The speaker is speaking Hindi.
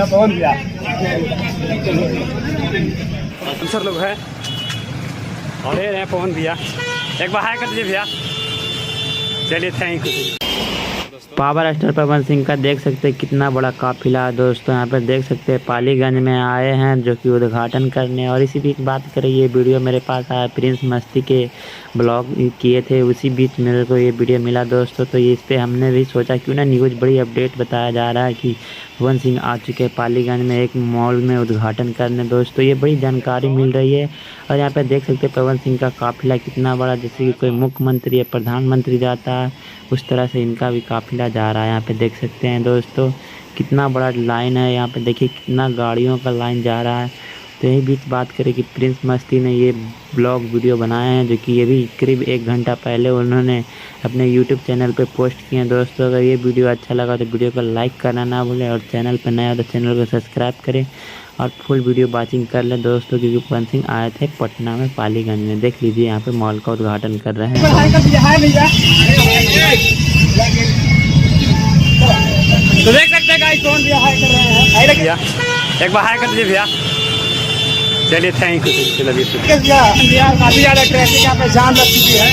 पवन भैया सर लोग है और ये रहे पवन भैया, एक बार हाय कर दीजिए भैया। चलिए thank you. Power star Pawan Singh का देख सकते हैं कितना बड़ा काफिला है दोस्तों। यहाँ पर देख सकते हैं पालीगंज में आए हैं जो कि उद्घाटन करने। और इसी बीच बात करें, ये वीडियो मेरे पास आया, प्रिंस मस्ती के ब्लॉग किए थे, उसी बीच मेरे को ये वीडियो मिला दोस्तों। तो ये इस पर हमने भी सोचा क्यों ना न्यूज़ बड़ी अपडेट बताया जा रहा है कि पवन सिंह आ चुके हैं पालीगंज में एक मॉल में उद्घाटन करने दोस्तों। ये बड़ी जानकारी मिल रही है। और यहाँ पर देख सकते हैं पवन सिंह का काफिला कितना बड़ा, जैसे कि कोई मुख्यमंत्री या प्रधानमंत्री जाता है उस तरह से इनका भी काफिला जा रहा है। यहाँ पे देख सकते हैं दोस्तों कितना बड़ा लाइन है। यहाँ पे देखिए कितना गाड़ियों का लाइन जा रहा है। तो यही बीच बात करें कि प्रिंस मस्ती ने ये ब्लॉग वीडियो बनाए हैं जो कि ये भी करीब 1 घंटा पहले उन्होंने अपने यूट्यूब चैनल पे पोस्ट किए हैं दोस्तों। अगर ये वीडियो अच्छा लगा तो वीडियो को लाइक करना ना भूलें और चैनल पर नया हो तो चैनल को सब्सक्राइब करें और फुल वीडियो वॉचिंग कर लें दोस्तों, क्योंकि पवन सिंह आए थे पटना में पालीगंज में। देख लीजिए यहाँ पे मॉल का उद्घाटन कर रहे हैं। तो देख सकते हैं गाइस कौन भैया हाय कर रहे हैं। भैया एक बार हाय कर दीजिए भैया। चलिए थैंक यू। काफ़ी ज़्यादा ट्रैफिक यहाँ पे जाम लग चुकी है।